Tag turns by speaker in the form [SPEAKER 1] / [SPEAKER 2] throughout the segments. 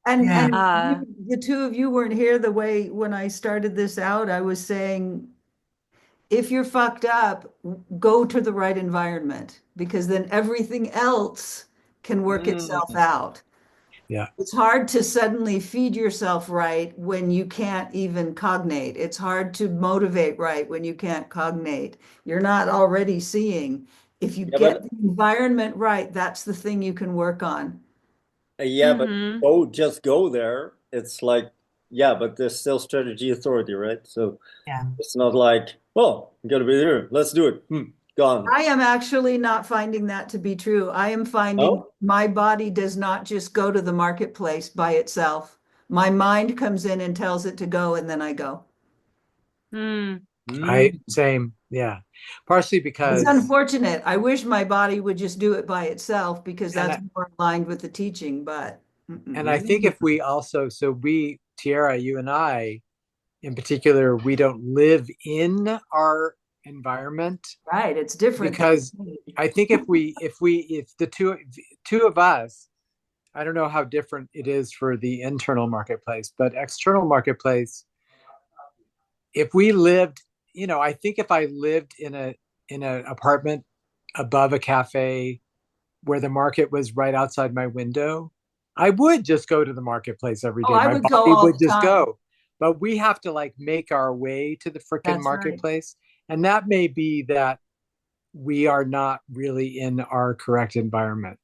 [SPEAKER 1] Yeah.
[SPEAKER 2] And
[SPEAKER 3] Uh,
[SPEAKER 2] the two of you weren't here the way when I started this out, I was saying, if you're fucked up, go to the right environment because then everything else can work itself
[SPEAKER 1] Mm.
[SPEAKER 2] out.
[SPEAKER 3] yeah.
[SPEAKER 2] It's hard to suddenly feed yourself right when you can't even cognate. It's hard to motivate right when you can't cognate. You're not already seeing. If you
[SPEAKER 1] Yeah,
[SPEAKER 2] get
[SPEAKER 1] but
[SPEAKER 2] the environment right, that's the thing you can work on.
[SPEAKER 1] yeah, but
[SPEAKER 3] Mm-hmm.
[SPEAKER 1] just go there. It's like, yeah, but there's still strategy authority, right? So
[SPEAKER 4] Yeah.
[SPEAKER 1] it's not like, well, you gotta be here. Let's do it. Gone.
[SPEAKER 2] I am actually not finding that to be true. I am finding
[SPEAKER 1] No?
[SPEAKER 2] my body does not just go to the marketplace by itself. My mind comes in and tells it to go, and then I go.
[SPEAKER 3] Mm.
[SPEAKER 1] Mm.
[SPEAKER 3] Same. Yeah. Partially
[SPEAKER 2] It's
[SPEAKER 3] because,
[SPEAKER 2] unfortunate. I wish my body would just do it by itself because
[SPEAKER 3] and
[SPEAKER 2] that's more aligned with the teaching, but
[SPEAKER 3] I think
[SPEAKER 1] Mm.
[SPEAKER 3] if we also, so we, Tiara, you and I in particular, we don't live in our environment
[SPEAKER 2] right, it's different than
[SPEAKER 3] because I think if the two of us, I don't know how different it is for the internal marketplace, but external marketplace, if we lived, I think if I lived in an apartment above a cafe where the market was right outside my window, I would just go to the marketplace every
[SPEAKER 2] Oh,
[SPEAKER 3] day.
[SPEAKER 2] I
[SPEAKER 3] My
[SPEAKER 2] would go
[SPEAKER 3] body
[SPEAKER 2] all
[SPEAKER 3] would
[SPEAKER 2] the
[SPEAKER 3] just
[SPEAKER 2] time.
[SPEAKER 3] go. But we have to like make our way to the freaking
[SPEAKER 2] That's right.
[SPEAKER 3] marketplace. And that may be that we are not really in our correct environment.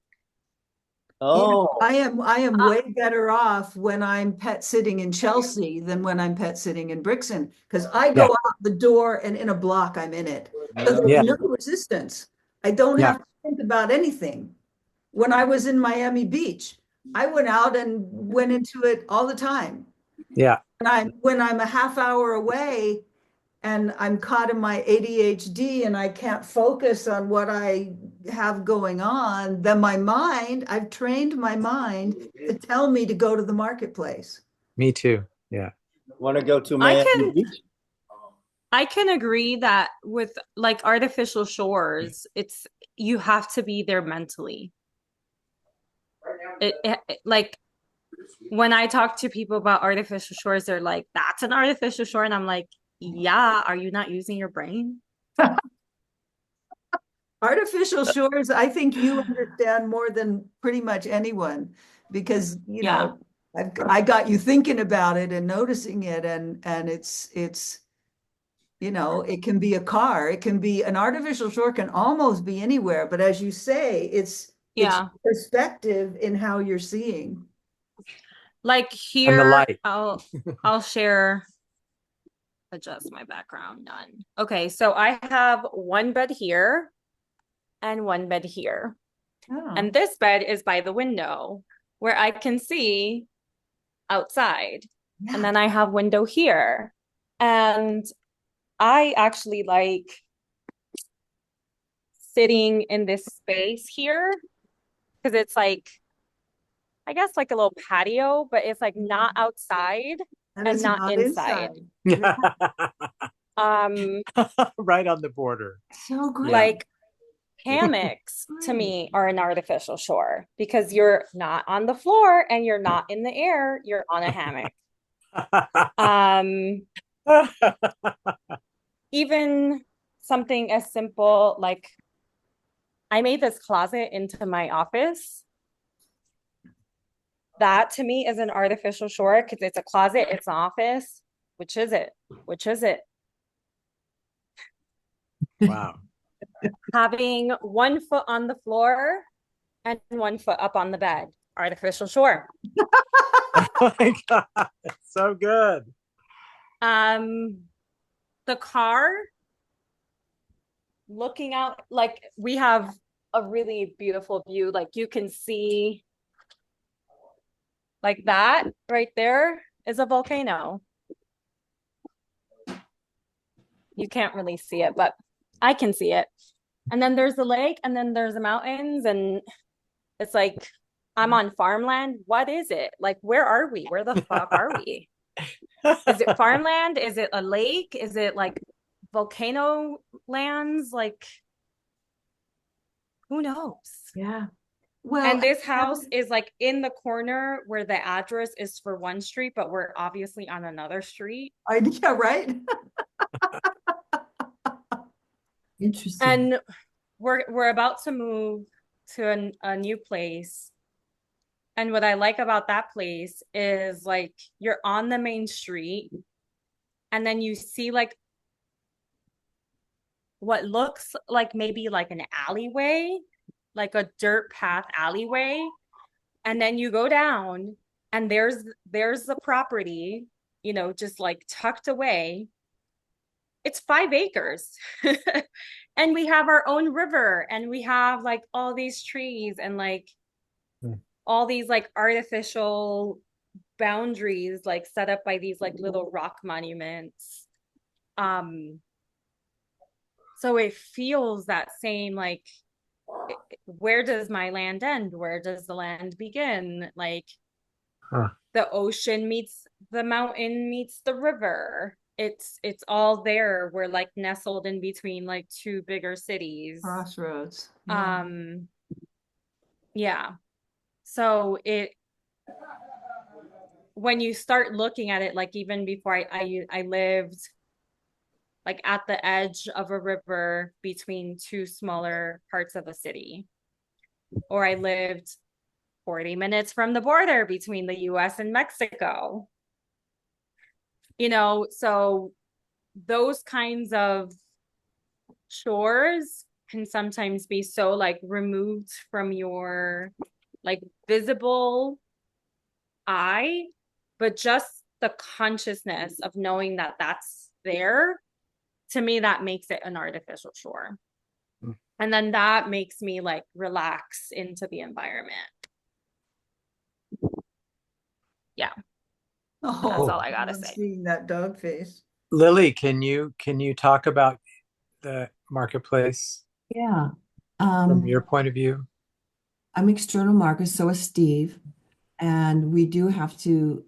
[SPEAKER 2] Yeah,
[SPEAKER 1] Oh.
[SPEAKER 2] I am
[SPEAKER 3] Uh,
[SPEAKER 2] way better off when I'm pet sitting in Chelsea than when I'm pet sitting in Brixton because I go
[SPEAKER 3] yeah,
[SPEAKER 2] out the door and in a block I'm in it. So there's
[SPEAKER 3] yeah,
[SPEAKER 2] no resistance. I don't
[SPEAKER 3] yeah,
[SPEAKER 2] have to think about anything. When I was in Miami Beach, I went out and went into it all the time.
[SPEAKER 3] yeah.
[SPEAKER 2] When I'm a half hour away, and I'm caught in my ADHD and I can't focus on what I have going on, then I've trained my mind to tell me to go to the marketplace.
[SPEAKER 3] Me too. Yeah.
[SPEAKER 1] Want to go to
[SPEAKER 3] I
[SPEAKER 1] Miami
[SPEAKER 3] can
[SPEAKER 1] Beach?
[SPEAKER 3] I can agree that with like artificial shores, it's you have to be there mentally. Like when I talk to people about artificial shores, they're like, "That's an artificial shore," and I'm like, "Yeah, are you not using your brain?"
[SPEAKER 2] Artificial shores, I think you understand more than pretty much anyone because,
[SPEAKER 3] Yeah.
[SPEAKER 2] I got you thinking about it and noticing it and it's it can be a car, it can be an artificial shore can almost be anywhere, but as you say, it's
[SPEAKER 3] Yeah.
[SPEAKER 2] perspective in how you're seeing.
[SPEAKER 3] Like And the here, light. I'll share adjust my background. None. Okay, so I have one bed here and one bed here. And
[SPEAKER 2] Oh,
[SPEAKER 3] this bed is by the window where I can see outside. And
[SPEAKER 2] yeah.
[SPEAKER 3] then I have window here. And I actually like sitting in this space here because it's like I guess like a little patio, but it's like not outside
[SPEAKER 2] And
[SPEAKER 3] and
[SPEAKER 2] it's
[SPEAKER 3] not
[SPEAKER 2] not
[SPEAKER 3] inside.
[SPEAKER 2] inside. Yeah.
[SPEAKER 3] Um Right on the border.
[SPEAKER 2] So
[SPEAKER 3] Yeah.
[SPEAKER 2] great.
[SPEAKER 3] Like hammocks to
[SPEAKER 2] Great.
[SPEAKER 3] me are an artificial shore because you're not on the floor and you're not in the air, you're on a hammock. Um, Even something as simple like I made this closet into my office. That to me is an artificial shore because it's a closet, it's an office. Which is it? Which is it? Wow. Having one foot on the floor and one foot up on the bed. Artificial shore. Oh my God. So good. Um, the car looking out, like we have a really beautiful view. Like you can see like that right there is a volcano. You can't really see it, but I can see it. And then there's the lake, and then there's the mountains, and it's like I'm on farmland. What is it? Like, where are we? Where the fuck are we? Is it farmland? Is it a lake? Is it like volcano lands? Like, who knows?
[SPEAKER 2] Yeah. Well,
[SPEAKER 4] And this house is like in the corner where the address is for one street, but we're obviously on another street.
[SPEAKER 2] yeah, right.
[SPEAKER 5] Interesting.
[SPEAKER 4] And we're about to move to a new place. And what I like about that place is like you're on the main street and then you see like what looks like maybe like an alleyway, like a dirt path alleyway. And then you go down and there's the property, just like tucked away. It's 5 acres. And we have our own river and we have like all these trees and like
[SPEAKER 3] Hmm.
[SPEAKER 4] all these like artificial boundaries like set up by these like little rock monuments. Um, so it feels that same like where does my land end? Where does the land begin? Like
[SPEAKER 3] Huh.
[SPEAKER 4] the ocean meets the mountain meets the river. It's all there. We're like nestled in between like two bigger cities.
[SPEAKER 2] Crossroads. Yeah.
[SPEAKER 4] Yeah. So when you start looking at it, like even before I lived like at the edge of a river between two smaller parts of a city, or I lived 40 minutes from the border between the US and Mexico. So those kinds of chores can sometimes be so like removed from your like visible eye, but just the consciousness of knowing that that's there, to me, that makes it an artificial chore.
[SPEAKER 3] Mm.
[SPEAKER 4] And then that makes me like relax into the environment. Yeah.
[SPEAKER 2] Oh,
[SPEAKER 4] That's all I gotta
[SPEAKER 2] I'm
[SPEAKER 4] say.
[SPEAKER 2] seeing that dog face.
[SPEAKER 3] Lily, can you talk about the marketplace
[SPEAKER 5] Yeah.
[SPEAKER 3] from your point of view?
[SPEAKER 5] I'm external market, so is Steve. And we do have to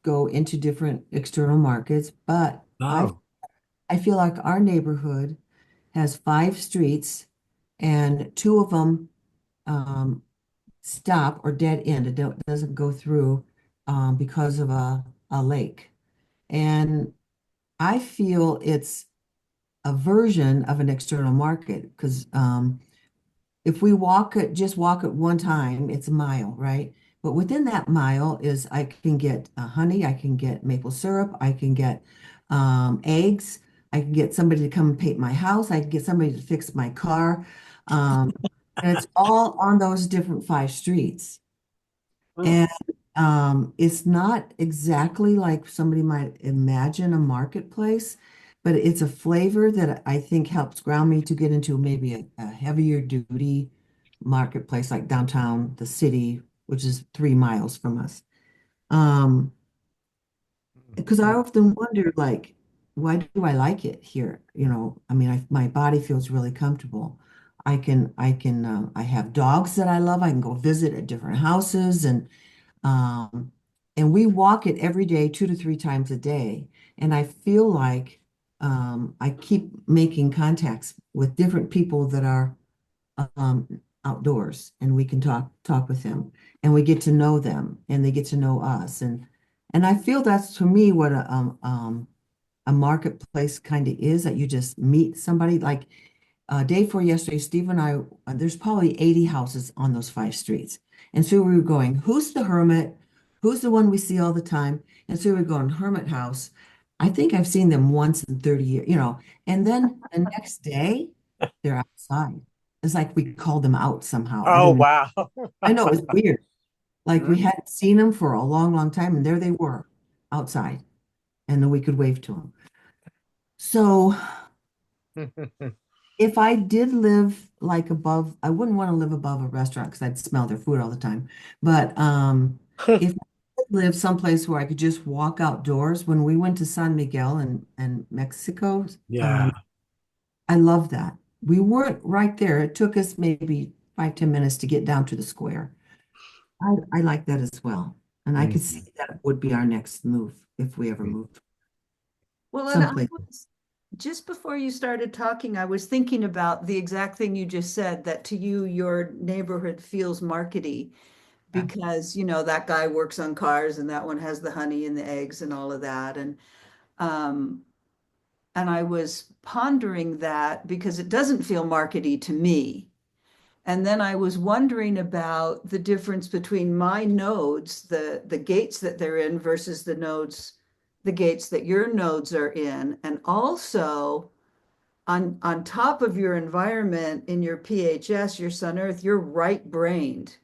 [SPEAKER 5] go into different external markets, but
[SPEAKER 3] Oh,
[SPEAKER 5] I feel like our neighborhood has 5 streets and two of them stop or dead end. Doesn't go through because of a lake. And I feel it's a version of an external market because if we just walk it one time, it's a mile, right? But within that mile is I can get honey, I can get maple syrup, I can get eggs, I can get somebody to come and paint my house, I can get somebody to fix my car. Um, and it's all on those different 5 streets.
[SPEAKER 3] oh.
[SPEAKER 5] And it's not exactly like somebody might imagine a marketplace, but it's a flavor that I think helps ground me to get into maybe a heavier duty marketplace like downtown, the city, which is 3 miles from us. Um, because I often wonder, like, why do I like it here? I mean, my body feels really comfortable. I have dogs that I love. I can go visit at different houses um, and we walk it every day, 2 to 3 times a day. And I feel like I keep making contacts with different people that are outdoors, and we can talk with them, and we get to know them, and they get to know us, and I feel that's to me what a marketplace kind of is, that you just meet somebody like day before yesterday, Steve and I, there's probably 80 houses on those 5 streets. And so we were going, who's the hermit? Who's the one we see all the time? And so we were going, hermit house. I think I've seen them once in 30 years, and then the next day they're outside. It's like we called them out somehow. I
[SPEAKER 3] Oh,
[SPEAKER 5] don't know.
[SPEAKER 3] wow.
[SPEAKER 5] I know it was weird. Like we
[SPEAKER 3] Mhm.
[SPEAKER 5] hadn't seen them for a long, long time, and there they were outside, and then we could wave to them. So if I did live like above, I wouldn't want to live above a restaurant because I'd smell their food all the time. But if I did live someplace where I could just walk outdoors, when we went to San Miguel and Mexico,
[SPEAKER 3] Yeah.
[SPEAKER 5] I love that. We weren't right there. It took us maybe 5, 10 minutes to get down to the square. I like that as well. And I could
[SPEAKER 3] Mhm.
[SPEAKER 5] see that would be our next move if we ever moved
[SPEAKER 2] Well, and
[SPEAKER 5] someplace.
[SPEAKER 2] just before you started talking, I was thinking about the exact thing you just said, that to you, your neighborhood feels markety
[SPEAKER 3] Yeah.
[SPEAKER 2] because, that guy works on cars and that one has the honey and the eggs and all of that. Um, and I was pondering that because it doesn't feel markety to me. And then I was wondering about the difference between my nodes, the gates that they're in versus the gates that your nodes are in. And also on top of your environment in your PHS, your Sun Earth, you're right-brained.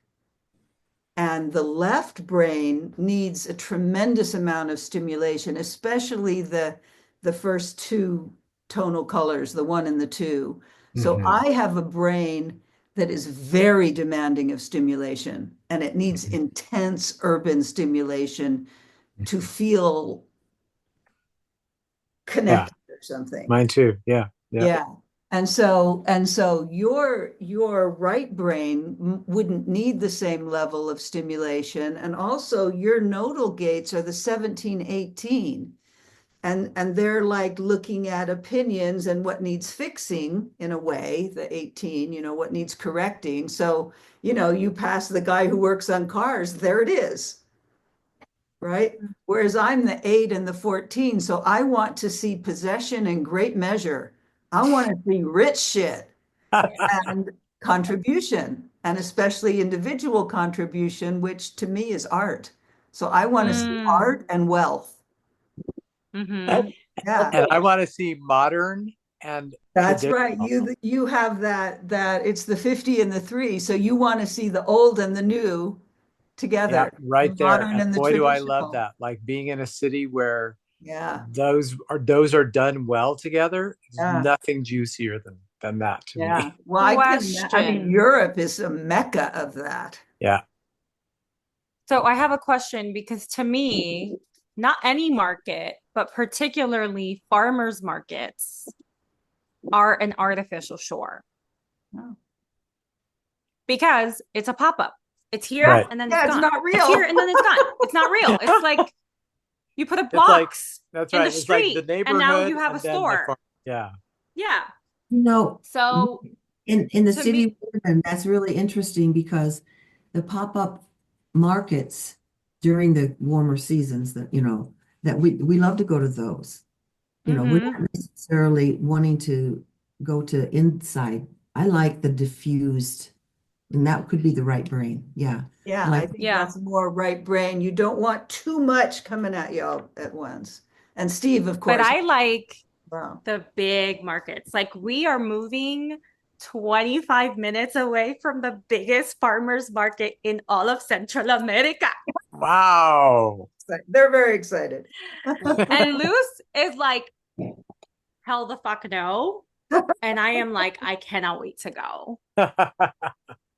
[SPEAKER 2] And the left brain needs a tremendous amount of stimulation, especially the first two tonal colors, the one and the two. So
[SPEAKER 3] Hmm.
[SPEAKER 2] I have a brain that is very demanding of stimulation, and it needs
[SPEAKER 3] Hmm.
[SPEAKER 2] intense urban stimulation to feel
[SPEAKER 3] Yeah,
[SPEAKER 2] connected or something.
[SPEAKER 3] mine too. Yeah, yeah.
[SPEAKER 2] Yeah. And so your right brain wouldn't need the same level of stimulation. And also your nodal gates are the 17, 18. And they're like looking at opinions and what needs fixing in a way, the 18, what needs correcting. So, you pass the guy who works on cars, there it is, right? Whereas I'm the 8 and the 14. So I want to see possession in great measure. I want to see rich shit and contribution, and especially individual contribution, which to me is art. So I want to see
[SPEAKER 4] Mm,
[SPEAKER 2] art and wealth.
[SPEAKER 4] mm-hmm.
[SPEAKER 2] Yeah,
[SPEAKER 3] And I want to see modern and
[SPEAKER 2] that's right.
[SPEAKER 3] traditional.
[SPEAKER 2] You have that it's the 50 and the 3. So you want to see the old and the new
[SPEAKER 3] Yeah,
[SPEAKER 2] together, the
[SPEAKER 3] right there.
[SPEAKER 2] modern
[SPEAKER 3] And
[SPEAKER 2] and the
[SPEAKER 3] boy, do I love
[SPEAKER 2] traditional.
[SPEAKER 3] that. Like being in a city where
[SPEAKER 2] Yeah,
[SPEAKER 3] those are done well together. There's
[SPEAKER 2] yeah.
[SPEAKER 3] nothing juicier than that to
[SPEAKER 2] Yeah.
[SPEAKER 3] me.
[SPEAKER 2] Well, I mean,
[SPEAKER 4] Question.
[SPEAKER 2] Europe is a mecca of that.
[SPEAKER 3] Yeah.
[SPEAKER 4] So I have a question because to me, not any market, but particularly farmers markets are an artificial shore
[SPEAKER 2] Oh.
[SPEAKER 4] because it's a pop-up. It's here
[SPEAKER 3] Right.
[SPEAKER 4] and then it's
[SPEAKER 2] Yeah, it's
[SPEAKER 4] gone.
[SPEAKER 2] not
[SPEAKER 4] It's here
[SPEAKER 2] real.
[SPEAKER 4] and then it's gone. It's not real. It's like you put a
[SPEAKER 3] It's like
[SPEAKER 4] box
[SPEAKER 3] that's
[SPEAKER 4] in the
[SPEAKER 3] right. It's like the
[SPEAKER 4] street and now
[SPEAKER 3] neighborhood
[SPEAKER 4] you have a
[SPEAKER 3] and then the
[SPEAKER 4] store.
[SPEAKER 3] farm. Yeah.
[SPEAKER 4] Yeah.
[SPEAKER 5] You know,
[SPEAKER 4] So
[SPEAKER 5] in the
[SPEAKER 4] to
[SPEAKER 5] city
[SPEAKER 4] me,
[SPEAKER 5] we live in, that's really interesting because the pop-up markets during the warmer seasons that we love to go to those. We're
[SPEAKER 4] mm-hmm.
[SPEAKER 5] not necessarily wanting to go to inside. I like the diffused, and that could be the right brain. Yeah. I
[SPEAKER 2] Yeah, I
[SPEAKER 5] like,
[SPEAKER 2] think
[SPEAKER 4] Yeah.
[SPEAKER 2] that's more right brain. You don't want too much coming at you all at once. And Steve, of
[SPEAKER 4] But
[SPEAKER 2] course.
[SPEAKER 4] I like
[SPEAKER 2] Wow.
[SPEAKER 4] the big markets. Like we are moving 25 minutes away from the biggest farmers market in all of Central America.
[SPEAKER 3] Wow.
[SPEAKER 2] They're very excited.
[SPEAKER 4] And Luz is like, hell the fuck no. And I am like, I cannot wait to go.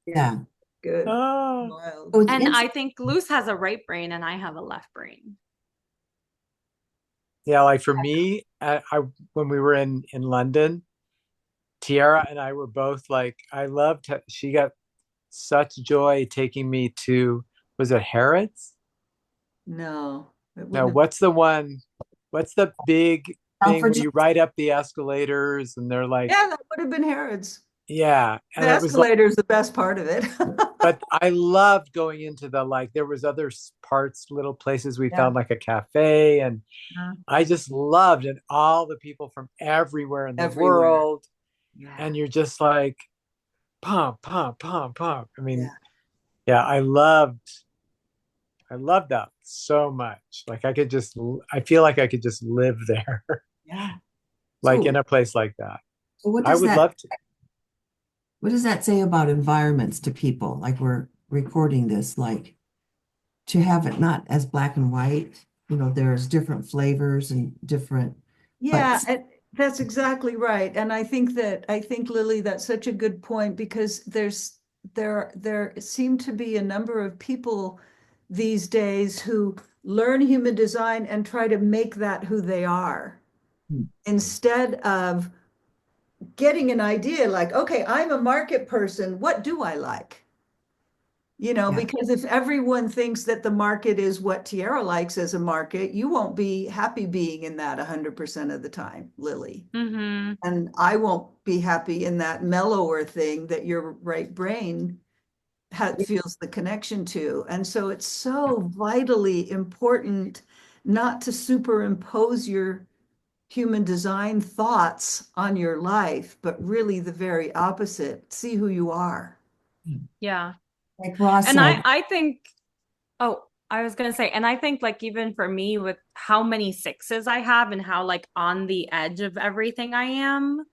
[SPEAKER 5] yeah.
[SPEAKER 2] Good.
[SPEAKER 3] Oh.
[SPEAKER 2] Wild.
[SPEAKER 5] So it's
[SPEAKER 4] And
[SPEAKER 5] interesting.
[SPEAKER 4] I think Luz has a right brain and I have a left brain.
[SPEAKER 3] Yeah, like for me, I when we were in London, Tiera and I were both like, I loved. She got such joy taking me to, was it Harrods?
[SPEAKER 2] No, it
[SPEAKER 3] No,
[SPEAKER 2] wouldn't have.
[SPEAKER 3] what's the one? What's the big thing where
[SPEAKER 5] Alfred,
[SPEAKER 3] you ride up the escalators and they're like,
[SPEAKER 2] Yeah, that would have been Harrods.
[SPEAKER 3] yeah,
[SPEAKER 2] The
[SPEAKER 3] and it was like,
[SPEAKER 2] escalator is the best part of it.
[SPEAKER 3] but I loved going into the like. There was other parts, little places we
[SPEAKER 2] Yeah.
[SPEAKER 3] found like a cafe, and
[SPEAKER 2] Yeah.
[SPEAKER 3] I just loved and all the people from everywhere in the
[SPEAKER 2] Everywhere.
[SPEAKER 3] world,
[SPEAKER 2] Yeah.
[SPEAKER 3] and you're just like pump, pump, pump, pump. I mean,
[SPEAKER 2] Yeah.
[SPEAKER 3] yeah, I loved that so much. Like I feel like I could just live there,
[SPEAKER 2] Yeah.
[SPEAKER 3] like in
[SPEAKER 2] So,
[SPEAKER 3] a place like that.
[SPEAKER 5] so
[SPEAKER 3] I would love to.
[SPEAKER 5] what does that say about environments to people? Like we're recording this, like to have it not as black and white, there's different flavors and different,
[SPEAKER 2] yeah,
[SPEAKER 5] but
[SPEAKER 2] that's exactly right. And I think Lily, that's such a good point because there seem to be a number of people these days who learn human design and try to make that who they are instead of getting an idea like, okay, I'm a market person. What do I like? Yeah.
[SPEAKER 5] Yeah.
[SPEAKER 2] Because if everyone thinks that the market is what Tiera likes as a market, you won't be happy being in that 100% of the time, Lily.
[SPEAKER 4] Mm-hmm.
[SPEAKER 2] And I won't be happy in that mellower thing that your right brain feels the connection to. And so it's so vitally important not to superimpose your human design thoughts on your life, but really the very opposite. See who you are.
[SPEAKER 4] Yeah.
[SPEAKER 5] Like Ross
[SPEAKER 4] And
[SPEAKER 5] said,
[SPEAKER 4] I think, oh, I was gonna say, and I think like even for me with how many sixes I have and how like on the edge of everything I am,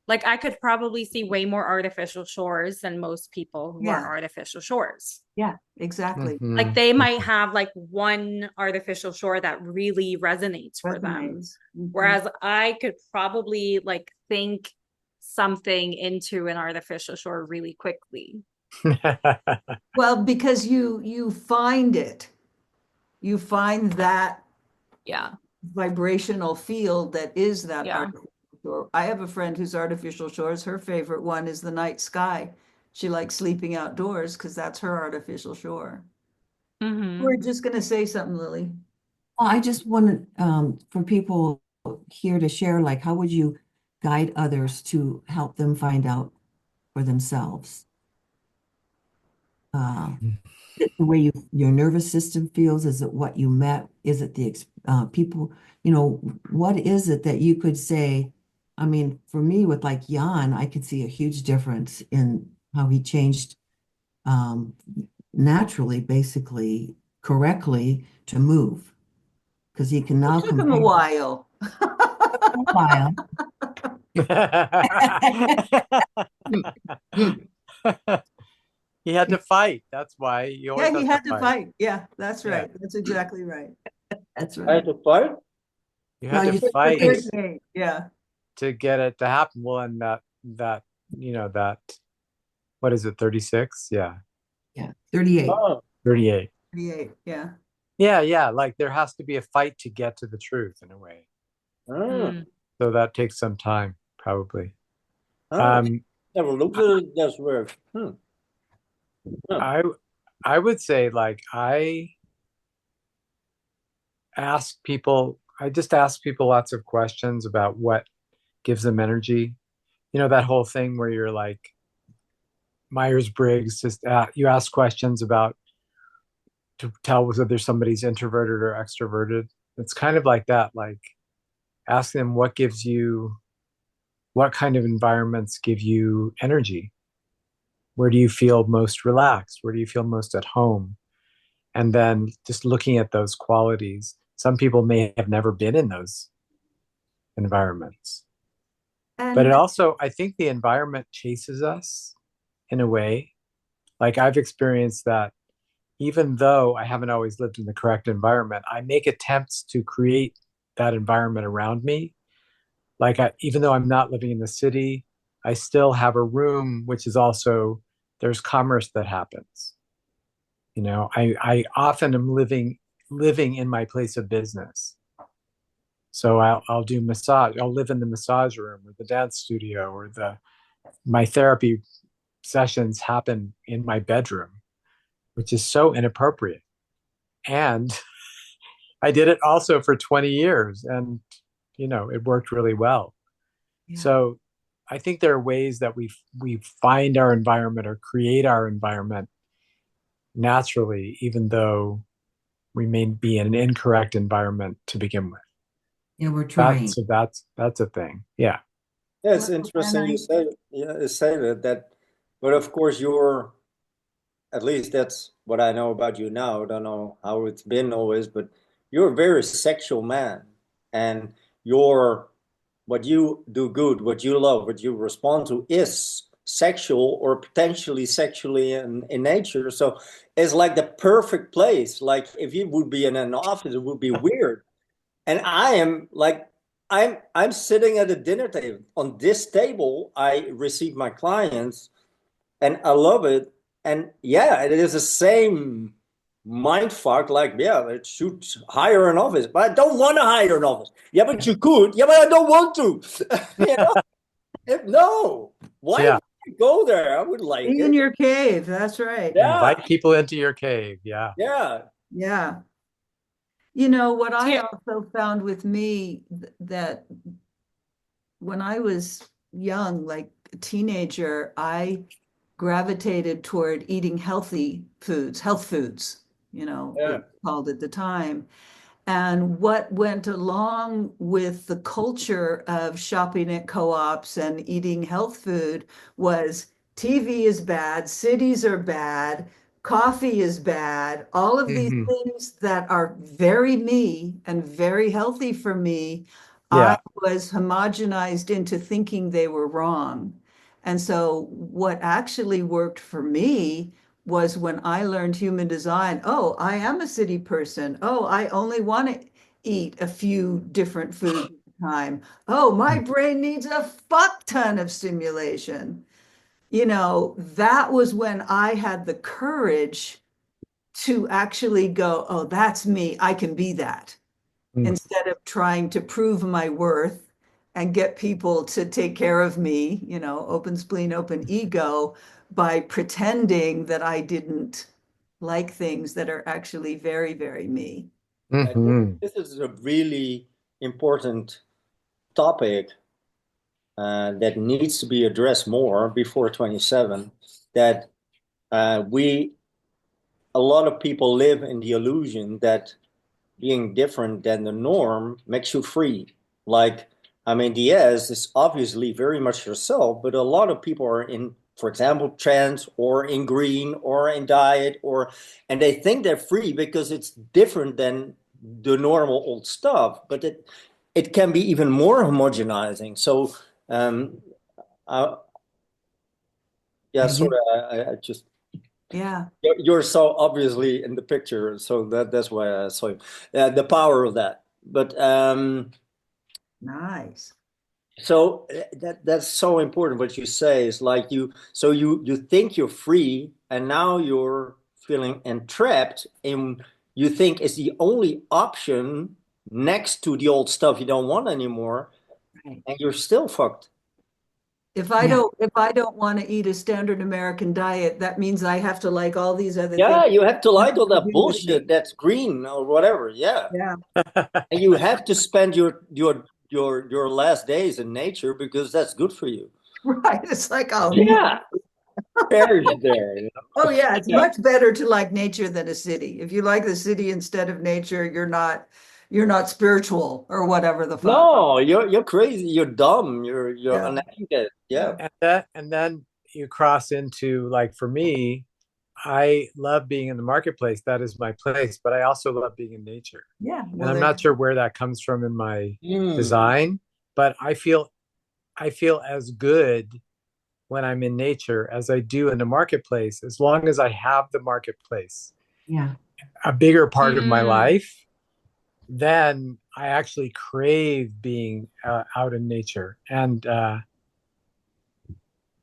[SPEAKER 4] like I could probably see way more artificial shores than most people who are
[SPEAKER 2] Yeah,
[SPEAKER 4] artificial shores.
[SPEAKER 2] yeah, exactly.
[SPEAKER 4] Like
[SPEAKER 3] Mhm.
[SPEAKER 4] they might have like one artificial shore that really resonates for them.
[SPEAKER 2] Resonates. Mhm.
[SPEAKER 4] Whereas I could probably like think something into an artificial shore really quickly.
[SPEAKER 2] Well, because you find it. You find that
[SPEAKER 4] Yeah.
[SPEAKER 2] vibrational field that is that
[SPEAKER 4] Yeah.
[SPEAKER 2] artificial shore. I have a friend whose artificial shores, her favorite one is the night sky. She likes sleeping outdoors because that's her artificial shore.
[SPEAKER 4] Mm-hmm.
[SPEAKER 2] We're just gonna say something, Lily.
[SPEAKER 5] well, I just wanted for people here to share, like, how would you guide others to help them find out for themselves? Uh, the way your nervous system feels? Is it what you met? Is it the people? What is it that you could say? I mean, for me, with like Jan, I could see a huge difference in how he changed um, naturally, basically, correctly to move because he can now
[SPEAKER 2] Took him a
[SPEAKER 5] compare
[SPEAKER 2] while.
[SPEAKER 5] a while.
[SPEAKER 3] He had to fight. That's why you
[SPEAKER 2] Yeah,
[SPEAKER 3] always
[SPEAKER 2] he
[SPEAKER 3] have to
[SPEAKER 2] had to
[SPEAKER 3] fight.
[SPEAKER 2] fight. Yeah, that's
[SPEAKER 3] Yeah,
[SPEAKER 2] right. That's exactly right. That's
[SPEAKER 1] I had
[SPEAKER 2] right.
[SPEAKER 1] to fight.
[SPEAKER 3] you had
[SPEAKER 5] Well,
[SPEAKER 3] to
[SPEAKER 5] you
[SPEAKER 2] For
[SPEAKER 3] fight
[SPEAKER 5] it's
[SPEAKER 2] 38. Yeah.
[SPEAKER 3] to get it to happen. Well, and that what is it, 36? Yeah,
[SPEAKER 5] yeah, 38.
[SPEAKER 1] Oh,
[SPEAKER 3] 38.
[SPEAKER 2] 38. Yeah.
[SPEAKER 3] Yeah, yeah. Like there has to be a fight to get to the truth in a way.
[SPEAKER 1] oh,
[SPEAKER 4] Mm.
[SPEAKER 3] So that takes some time, probably.
[SPEAKER 1] oh.
[SPEAKER 3] Um,
[SPEAKER 1] Never looked at it this way. Oh.
[SPEAKER 3] I I would say like I just ask people lots of questions about what gives them energy. That whole thing where you're like Myers-Briggs, you ask questions about to tell whether somebody's introverted or extroverted. It's kind of like that, like ask them what kind of environments give you energy? Where do you feel most relaxed? Where do you feel most at home? And then just looking at those qualities. Some people may have never been in those environments. But
[SPEAKER 2] And
[SPEAKER 3] I think the environment chases us in a way. Like I've experienced that even though I haven't always lived in the correct environment, I make attempts to create that environment around me. Like even though I'm not living in the city, I still have a room, which is also, there's commerce that happens. I often am living in my place of business. So I'll do massage. I'll live in the massage room or the dance studio or my therapy sessions happen in my bedroom, which is so inappropriate. And I did it also for 20 years and it worked really well.
[SPEAKER 2] yeah.
[SPEAKER 3] So I think there are ways that we find our environment or create our environment naturally, even though we may be in an incorrect environment to begin with.
[SPEAKER 5] Yeah, we're trying.
[SPEAKER 3] That's a thing. Yeah.
[SPEAKER 1] Yeah, it's
[SPEAKER 2] Well, and
[SPEAKER 1] interesting you say, yeah, you say that, but of course you're, at least that's what I know about you now. I don't know how it's been always, but you're a very sexual man, and your what you do good, what you love, what you respond to is sexual or potentially sexually in nature. So it's like the perfect place. Like if you would be in an office, it would be weird. And I am like I'm sitting at a dinner table. On this table, I receive my clients and I love it. And yeah, it is the same mind fuck. Like, yeah, it should hire an office, but I don't want to hire an office. Yeah, but you could. Yeah, but I don't want to. You know, no. Why?
[SPEAKER 3] Yeah.
[SPEAKER 1] go there. I would like
[SPEAKER 2] Be in
[SPEAKER 1] it.
[SPEAKER 2] your cave. That's right.
[SPEAKER 1] Yeah,
[SPEAKER 3] Invite people into your cave. Yeah.
[SPEAKER 1] yeah,
[SPEAKER 2] Yeah. You know, what I
[SPEAKER 4] Tier
[SPEAKER 2] also found with me that when I was young, like a teenager, I gravitated toward eating healthy foods, health foods, it
[SPEAKER 1] yeah.
[SPEAKER 2] was called at the time. And what went along with the culture of shopping at co-ops and eating health food was TV is bad, cities are bad, coffee is bad, all of these
[SPEAKER 3] Hmm.
[SPEAKER 2] things that are very me and very healthy for me, I
[SPEAKER 3] Yeah.
[SPEAKER 2] was homogenized into thinking they were wrong. And so what actually worked for me was when I learned human design. Oh, I am a city person. Oh, I only want to eat a few different foods at a time. Oh, my brain needs a fuck ton of stimulation. That was when I had the courage to actually go, oh, that's me. I can be that
[SPEAKER 3] Mm.
[SPEAKER 2] instead of trying to prove my worth and get people to take care of me, open spleen, open ego, by pretending that I didn't like things that are actually very, very me.
[SPEAKER 3] Hmm.
[SPEAKER 1] This is a really important topic that needs to be addressed more before 27. That we, a lot of people live in the illusion that being different than the norm makes you free. Like, I mean, Diaz is obviously very much yourself, but a lot of people are in, for example, trance or in green or in diet, and they think they're free because it's different than the normal old stuff. But it can be even more homogenizing. So, um, I, yeah,
[SPEAKER 5] I
[SPEAKER 1] sort
[SPEAKER 5] get,
[SPEAKER 1] of. I just
[SPEAKER 2] Yeah,
[SPEAKER 1] you're so obviously in the picture, so that's why I saw you. The power of that. But
[SPEAKER 2] nice.
[SPEAKER 1] so that's so important. What you say is like you think you're free, and now you're feeling entrapped in you think is the only option next to the old stuff you don't want anymore,
[SPEAKER 2] Right.
[SPEAKER 1] and you're still fucked.
[SPEAKER 5] yeah.
[SPEAKER 2] If I don't want to eat a standard American diet, that means I have to like all these other things.
[SPEAKER 1] Yeah, you have to like
[SPEAKER 2] Nothing
[SPEAKER 1] all
[SPEAKER 2] to
[SPEAKER 1] that
[SPEAKER 2] do with
[SPEAKER 1] bullshit
[SPEAKER 2] me.
[SPEAKER 1] that's green or whatever. Yeah.
[SPEAKER 2] Yeah.
[SPEAKER 1] And you have to spend your last days in nature because that's good for you.
[SPEAKER 2] Right. It's like, oh no.
[SPEAKER 1] Yeah, perish there.
[SPEAKER 2] Oh yeah, it's
[SPEAKER 1] Yeah.
[SPEAKER 2] much better to like nature than a city. If you like the city instead of nature, you're not spiritual or whatever the fuck.
[SPEAKER 1] No, you're crazy. You're dumb. You're
[SPEAKER 2] Yeah.
[SPEAKER 1] uneducated.
[SPEAKER 2] Yeah.
[SPEAKER 1] Yeah.
[SPEAKER 3] And then you cross into, like, for me, I love being in the marketplace. That is my place, but I also love being in nature.
[SPEAKER 2] Yeah.
[SPEAKER 3] And
[SPEAKER 2] Well,
[SPEAKER 3] I'm
[SPEAKER 2] there.
[SPEAKER 3] not sure where that comes from in my
[SPEAKER 1] Hmm.
[SPEAKER 3] design, but I feel as good when I'm in nature as I do in the marketplace, as long as I have the marketplace
[SPEAKER 5] Yeah.
[SPEAKER 3] a bigger part of my
[SPEAKER 4] mm,
[SPEAKER 3] life, then I actually crave being out in nature. And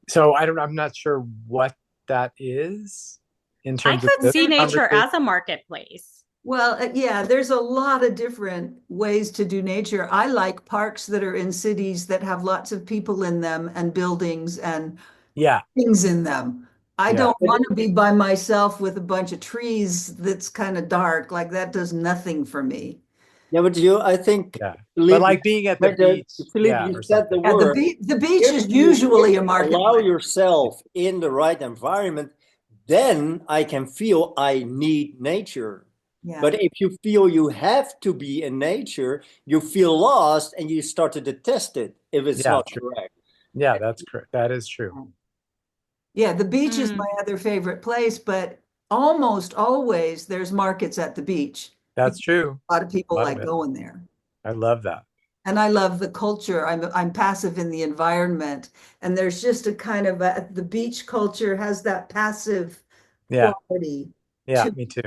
[SPEAKER 3] so I'm not sure what that is in
[SPEAKER 4] I
[SPEAKER 3] terms of
[SPEAKER 4] could
[SPEAKER 3] this
[SPEAKER 4] see nature
[SPEAKER 3] conversation.
[SPEAKER 4] as a marketplace.
[SPEAKER 2] Well, yeah, there's a lot of different ways to do nature. I like parks that are in cities that have lots of people in them and buildings and
[SPEAKER 3] Yeah,
[SPEAKER 2] things in them. I
[SPEAKER 3] yeah,
[SPEAKER 2] don't want to be by myself with a bunch of trees that's kind of dark. Like that does nothing for me.
[SPEAKER 1] Yeah, but I think
[SPEAKER 3] yeah. But
[SPEAKER 1] Philippe,
[SPEAKER 3] like being at the beach,
[SPEAKER 1] Philippe,
[SPEAKER 3] yeah,
[SPEAKER 1] you
[SPEAKER 3] or
[SPEAKER 1] said the
[SPEAKER 3] something.
[SPEAKER 2] Yeah,
[SPEAKER 1] word.
[SPEAKER 2] the beach
[SPEAKER 1] If
[SPEAKER 2] is
[SPEAKER 1] if
[SPEAKER 2] usually a
[SPEAKER 1] you allow
[SPEAKER 2] marketplace.
[SPEAKER 1] yourself in the right environment, then I can feel I need nature.
[SPEAKER 2] Yeah.
[SPEAKER 1] But if you feel you have to be in nature, you feel lost and you start to detest it if it's
[SPEAKER 3] Yeah,
[SPEAKER 1] not
[SPEAKER 3] true.
[SPEAKER 1] correct.
[SPEAKER 3] Yeah, that's correct. That is true.
[SPEAKER 2] Yeah, the beach is my
[SPEAKER 4] Mm.
[SPEAKER 2] other favorite place, but almost always there's markets at the beach.
[SPEAKER 3] That's true.
[SPEAKER 2] A lot of
[SPEAKER 3] A
[SPEAKER 2] people
[SPEAKER 3] lot of
[SPEAKER 2] like
[SPEAKER 3] it.
[SPEAKER 2] going there.
[SPEAKER 3] I love that.
[SPEAKER 2] And I love the culture. I'm passive in the environment, and there's just a kind of the beach culture has that passive
[SPEAKER 3] Yeah,
[SPEAKER 2] quality
[SPEAKER 3] yeah,
[SPEAKER 2] to
[SPEAKER 3] me too.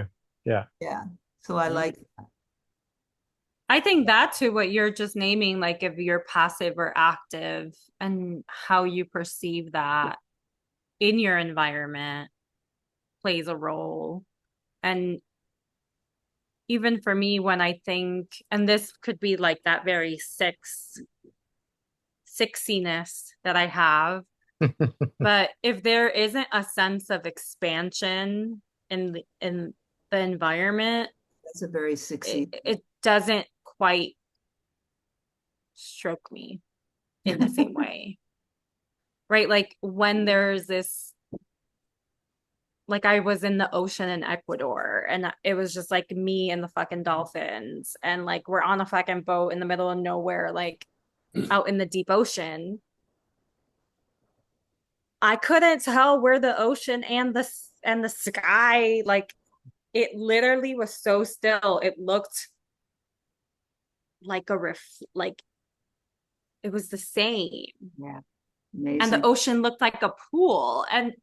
[SPEAKER 3] Yeah,
[SPEAKER 2] yeah. So I like
[SPEAKER 4] I think that too, what you're just naming, like if you're passive or active and how you perceive that in your environment plays a role. And even for me, when I think, and this could be like that very sixiness that I have, But if there isn't a sense of expansion in the environment,
[SPEAKER 2] That's a very
[SPEAKER 4] it,
[SPEAKER 2] succinct.
[SPEAKER 4] it doesn't quite stroke me in the same way. Right? Like when there's this, like I was in the ocean in Ecuador and it was just like me and the fucking dolphins and like we're on a fucking boat in the middle of nowhere, like out in the deep ocean. I couldn't tell where the ocean and the sky, like it literally was so still. It looked like like it was the same.
[SPEAKER 2] Yeah,
[SPEAKER 4] And the
[SPEAKER 2] amazing.
[SPEAKER 4] ocean looked like a pool. And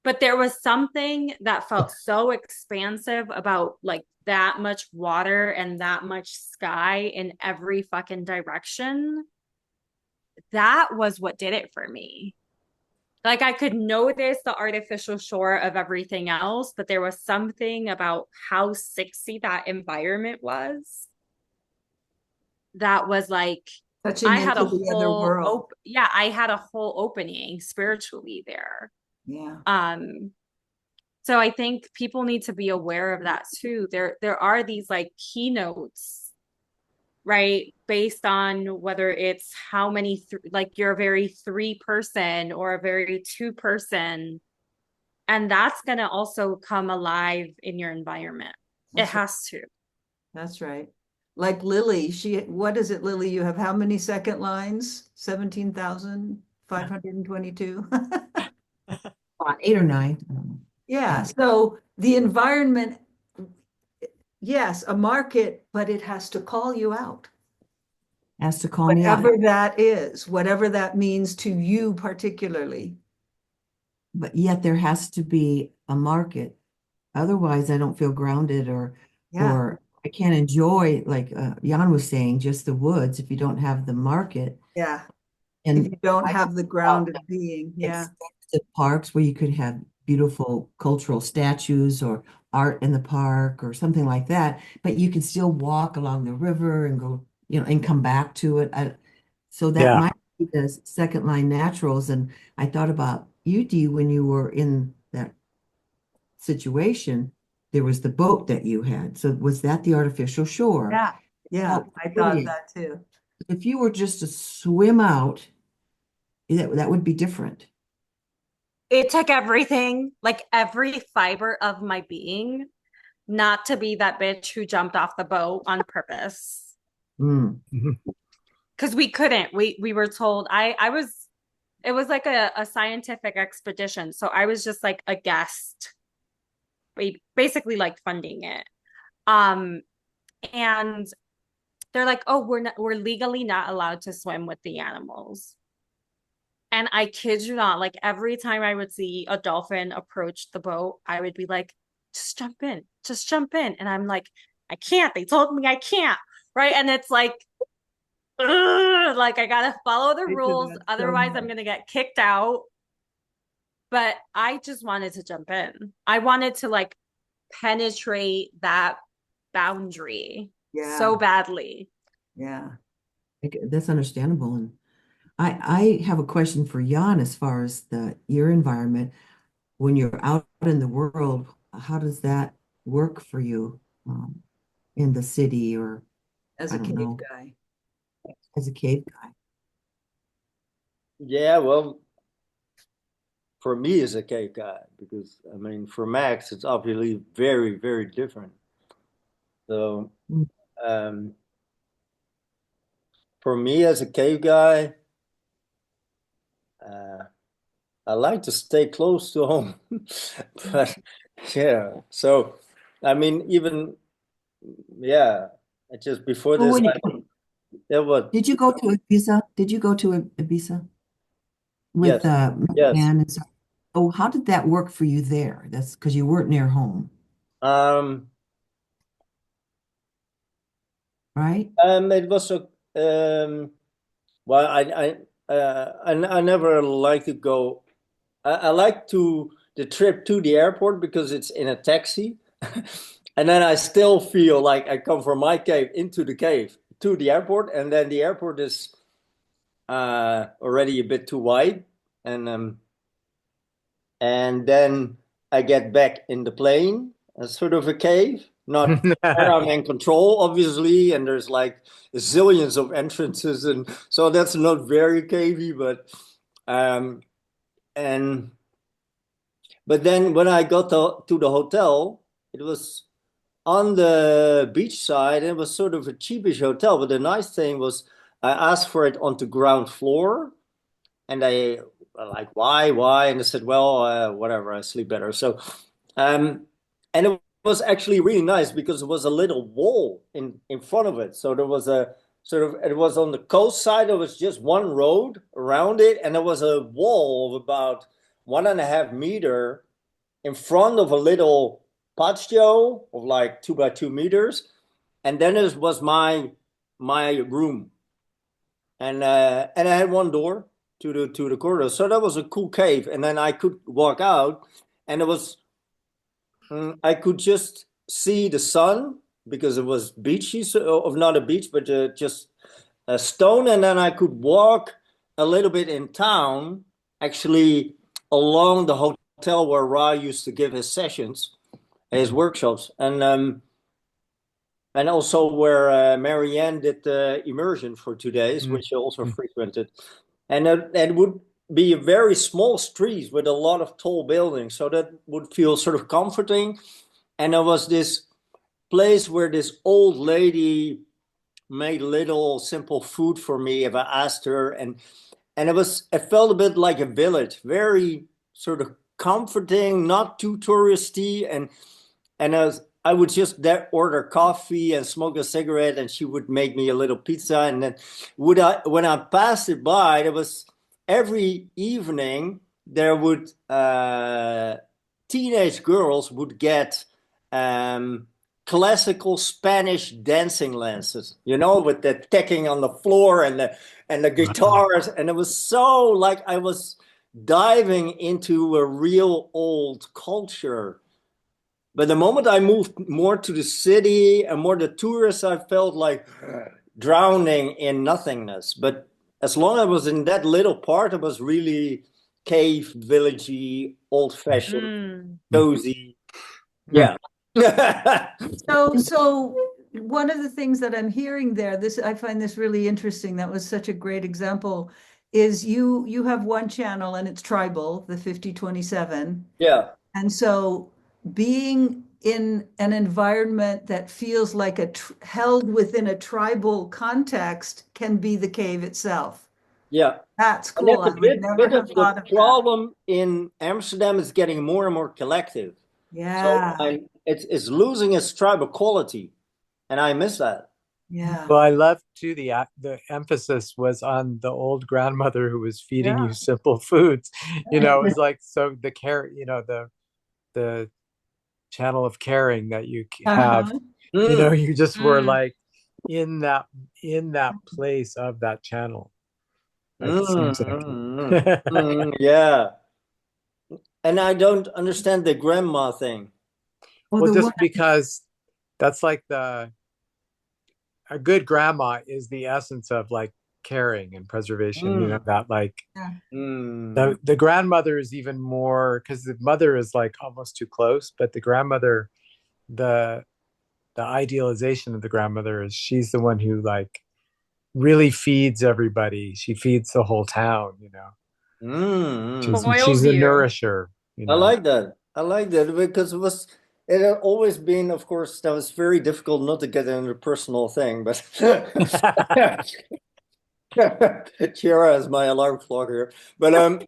[SPEAKER 4] but there was something that felt so expansive about like that much water and that much sky in every fucking direction. That was what did it for me. Like I could notice the artificial shore of everything else, but there was something about how sexy that environment was that was like
[SPEAKER 2] Touching
[SPEAKER 4] I had
[SPEAKER 2] into
[SPEAKER 4] a
[SPEAKER 2] the other
[SPEAKER 4] whole
[SPEAKER 2] world.
[SPEAKER 4] yeah, I had a whole opening spiritually there.
[SPEAKER 2] Yeah.
[SPEAKER 4] Um so I think people need to be aware of that too. There are these like keynotes, right? Based on whether it's how many like you're a very three person or a very two person, and that's going to also come alive in your environment. It
[SPEAKER 2] That's right.
[SPEAKER 4] has to.
[SPEAKER 2] That's right. Like Lily, what is it, Lily? You have how many second lines? 17,522.
[SPEAKER 5] 8 or 9. I don't know.
[SPEAKER 2] Yeah.
[SPEAKER 5] Yeah.
[SPEAKER 2] So the environment, yes, a market, but it has to call you out.
[SPEAKER 5] Has to call me out.
[SPEAKER 2] Whatever that is, whatever that means to you particularly.
[SPEAKER 5] But yet there has to be a market. Otherwise, I don't feel grounded
[SPEAKER 2] Yeah.
[SPEAKER 5] or I can't enjoy, like Jan was saying, just the woods if you don't have the market.
[SPEAKER 2] Yeah. If
[SPEAKER 5] And
[SPEAKER 2] you don't
[SPEAKER 5] I
[SPEAKER 2] have the
[SPEAKER 5] thought
[SPEAKER 2] grounded being. Yeah.
[SPEAKER 5] extensive parks where you could have beautiful cultural statues or art in the park or something like that, but you can still walk along the river and go, and come back to it. So that
[SPEAKER 3] Yeah.
[SPEAKER 5] might be the second line naturals. And I thought about you, Dee, when you were in that situation, there was the boat that you had. So was that the artificial shore?
[SPEAKER 2] Yeah. Yeah.
[SPEAKER 5] How
[SPEAKER 2] I thought
[SPEAKER 5] pretty.
[SPEAKER 2] that too.
[SPEAKER 5] If you were just to swim out, that would be different.
[SPEAKER 4] It took everything, like every fiber of my being, not to be that bitch who jumped off the boat on purpose.
[SPEAKER 5] Mm.
[SPEAKER 3] Mhm.
[SPEAKER 4] Because we couldn't. We were told I was it was like a scientific expedition. So I was just like a guest, basically like funding it. Um, and they're like, oh, we're legally not allowed to swim with the animals. And I kid you not, like every time I would see a dolphin approach the boat, I would be like, just jump in, just jump in. And I'm like, I can't. They told me I can't. Right. And it's like, ugh, like I gotta follow the
[SPEAKER 2] I did
[SPEAKER 4] rules,
[SPEAKER 2] that so
[SPEAKER 4] otherwise I'm
[SPEAKER 2] much.
[SPEAKER 4] gonna get kicked out. But I just wanted to jump in. I wanted to like penetrate that boundary
[SPEAKER 2] Yeah.
[SPEAKER 4] so badly.
[SPEAKER 2] Yeah.
[SPEAKER 5] That's understandable. And I have a question for Jan as far as your environment. When you're out in the world, how does that work for you in the city or
[SPEAKER 2] As
[SPEAKER 5] I
[SPEAKER 2] a
[SPEAKER 5] don't
[SPEAKER 2] cave
[SPEAKER 5] know,
[SPEAKER 2] guy.
[SPEAKER 5] as a cave guy?
[SPEAKER 1] Yeah, well, for me as a cave guy, because I mean, for Max, it's obviously very, very different. So,
[SPEAKER 5] Mm.
[SPEAKER 1] um, for me as a cave guy, uh, I like to stay close to home. But yeah, so I mean, even yeah, just before
[SPEAKER 5] Well,
[SPEAKER 1] this, there was
[SPEAKER 5] did you go to Ibiza? Did you go to Ibiza with
[SPEAKER 1] yes, yes.
[SPEAKER 5] man and so? Oh, how did that work for you there? That's because you weren't near home,
[SPEAKER 1] Um,
[SPEAKER 5] right?
[SPEAKER 1] it was a well, I never like to go. I like to the trip to the airport because it's in a taxi, and then I still feel like I come from my cave into the cave to the airport, and then the airport is already a bit too wide. and and then I get back in the plane, as sort of a cave, not where I'm in control, obviously, and there's like zillions of entrances, and so that's not very cavey, but um, and but then when I got to the hotel, it was on the beach side. It was sort of a cheapish hotel, but the nice thing was I asked for it on the ground floor, and they were like, why? And I said, well, whatever, I sleep better. So, um, and it was actually really nice because it was a little wall in front of it. So there was a sort of, it was on the coast side. There was just one road around it, and there was a wall of about 1.5 meter in front of a little patio of like 2 by 2 meters. And then it was my room, and I had one door to the corridor, so that was a cool cave. And then I could walk out, and it was I could just see the sun because it was beachy, so, of not a beach, but just a stone. And then I could walk a little bit in town, actually along the hotel where Ra used to give his sessions, his workshops, and also where Marianne did the immersion for 2 days, which she also frequented. And it would be a very small street with a lot of tall buildings, so that would feel sort of comforting. And there was this place where this old lady made little simple food for me if I asked her, and it felt a bit like a village, very sort of comforting, not too touristy, and I would just order coffee and smoke a cigarette, and she would make me a little pizza. And then when I passed it by, there was every evening there would teenage girls would get classical Spanish dancing lessons, with the tacking on the floor and the guitars, and it was so like I was diving into a real old culture. But the moment I moved more to the city and more the tourists, I felt like drowning in nothingness. But as long as I was in that little part, it was really cave, villagey, old-fashioned, cozy. Yeah.
[SPEAKER 2] So one of the things that I'm hearing there, I find this really interesting. That was such a great example. Is you have one channel and it's tribal, the 5027.
[SPEAKER 1] Yeah.
[SPEAKER 2] And so being in an environment that feels like held within a tribal context can be the cave itself.
[SPEAKER 1] Yeah.
[SPEAKER 2] That's
[SPEAKER 1] And
[SPEAKER 2] cool.
[SPEAKER 1] that's
[SPEAKER 2] I
[SPEAKER 1] a
[SPEAKER 2] would
[SPEAKER 1] bit,
[SPEAKER 2] never
[SPEAKER 1] bit
[SPEAKER 2] have
[SPEAKER 1] of the
[SPEAKER 2] thought of that.
[SPEAKER 1] problem in Amsterdam is getting more and more collective. So
[SPEAKER 2] Yeah.
[SPEAKER 1] it's losing its tribal quality, and I miss that.
[SPEAKER 2] Yeah.
[SPEAKER 3] Well, I love too the emphasis was on the old grandmother who was feeding
[SPEAKER 2] Yeah.
[SPEAKER 3] you simple foods. It was like so the care, the channel of caring that you have.
[SPEAKER 2] Uh-huh.
[SPEAKER 1] Mm,
[SPEAKER 3] You just were
[SPEAKER 4] Mm.
[SPEAKER 3] like in that place of that channel. Like it
[SPEAKER 1] mm,
[SPEAKER 3] seems like.
[SPEAKER 1] yeah. And I don't understand the grandma thing.
[SPEAKER 2] Well,
[SPEAKER 3] Well,
[SPEAKER 2] the one,
[SPEAKER 3] just because that's like a good grandma is the essence of like caring and preservation,
[SPEAKER 1] Mm,
[SPEAKER 3] that like
[SPEAKER 2] yeah.
[SPEAKER 1] mm,
[SPEAKER 3] the grandmother is even more because the mother is like almost too close, but the grandmother, the idealization of the grandmother is she's the one who like really feeds everybody. She feeds the whole town. She's
[SPEAKER 4] Spoils
[SPEAKER 3] the
[SPEAKER 4] you.
[SPEAKER 3] nourisher.
[SPEAKER 1] I like that. I like that because it had always been, of course, that was very difficult not to get into a personal thing, but Tiera is my alarm clock here. But um,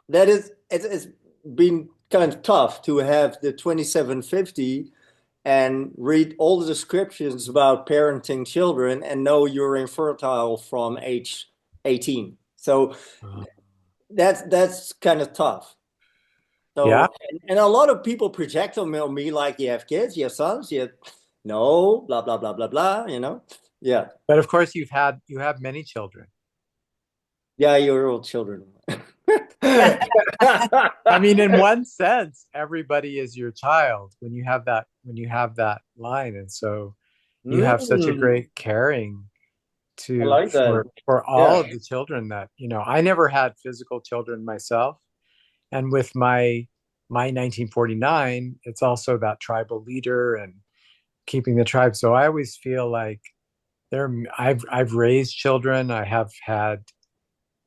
[SPEAKER 1] that is it's been kind of tough to have the 2750 and read all the descriptions about parenting children and know you're infertile from age 18. So that's kind of tough. So
[SPEAKER 3] Yeah,
[SPEAKER 1] and a lot of people project on me like you have kids, you have sons, no, blah blah blah blah blah. Yeah.
[SPEAKER 3] but of course you have many children.
[SPEAKER 1] Yeah, you're all children.
[SPEAKER 3] I mean, in one sense, everybody is your child when you have that line, and so you have such a
[SPEAKER 1] Mm.
[SPEAKER 3] great caring
[SPEAKER 1] I
[SPEAKER 3] to
[SPEAKER 1] like that.
[SPEAKER 3] for all
[SPEAKER 1] Yeah.
[SPEAKER 3] of the children that, I never had physical children myself. And with my 1949, it's also that tribal leader and keeping the tribe. So I always feel like I've raised children. I have had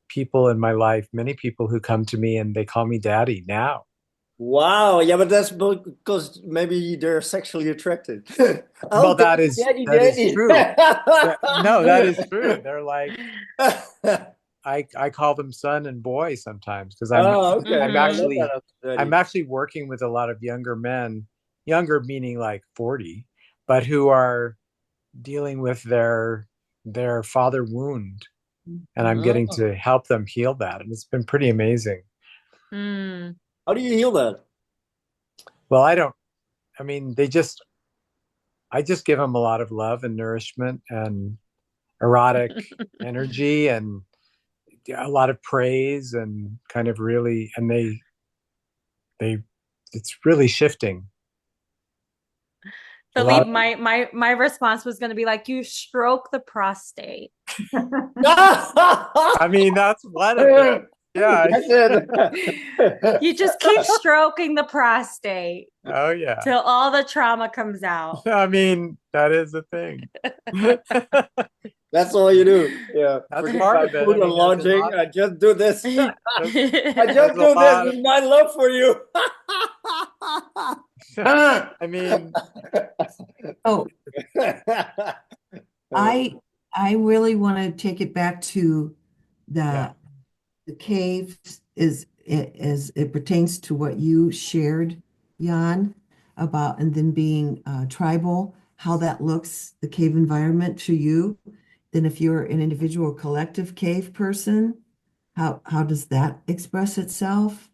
[SPEAKER 3] people in my life, many people who come to me and they call me daddy now.
[SPEAKER 1] Wow. Yeah, but that's because maybe they're sexually attracted.
[SPEAKER 3] Well,
[SPEAKER 1] I'll call you daddy,
[SPEAKER 3] that is
[SPEAKER 1] daddy.
[SPEAKER 3] true. No, that is true. They're like, I call them son and boy sometimes because
[SPEAKER 1] Oh, okay.
[SPEAKER 3] I'm
[SPEAKER 1] I love
[SPEAKER 4] Mhm.
[SPEAKER 1] that
[SPEAKER 3] I'm
[SPEAKER 1] already.
[SPEAKER 3] actually working with a lot of younger men, younger meaning like 40, but who are dealing with their father wound, and I'm getting
[SPEAKER 1] Oh.
[SPEAKER 3] to help them heal that, and it's been pretty amazing.
[SPEAKER 4] Mm.
[SPEAKER 1] How do you heal that?
[SPEAKER 3] Well, I mean, I just give them a lot of love and nourishment and erotic energy and a lot of praise and kind of really, and they it's really shifting a
[SPEAKER 4] Philippe,
[SPEAKER 3] lot.
[SPEAKER 4] my response was going to be like, you stroke the prostate.
[SPEAKER 3] I mean, that's one of the, yeah.
[SPEAKER 1] That's it.
[SPEAKER 4] You just keep stroking the prostate
[SPEAKER 3] Oh yeah.
[SPEAKER 4] till all the trauma comes out.
[SPEAKER 3] I mean, that is the thing.
[SPEAKER 1] That's all you do. Yeah.
[SPEAKER 3] That's
[SPEAKER 1] Forget
[SPEAKER 3] part
[SPEAKER 1] my
[SPEAKER 3] of it. I
[SPEAKER 1] food and
[SPEAKER 3] mean,
[SPEAKER 1] lodging. I just do this.
[SPEAKER 3] there's,
[SPEAKER 1] I
[SPEAKER 3] there's
[SPEAKER 1] just
[SPEAKER 3] a
[SPEAKER 1] do this
[SPEAKER 3] lot of,
[SPEAKER 1] with my love for you.
[SPEAKER 3] I mean,
[SPEAKER 5] Oh, I I really want to take it back to
[SPEAKER 3] yeah,
[SPEAKER 5] the caves is as it pertains to what you shared, Jan, about and then being tribal, how that looks, the cave environment to you. Then if you're an individual collective cave person, how does that express itself?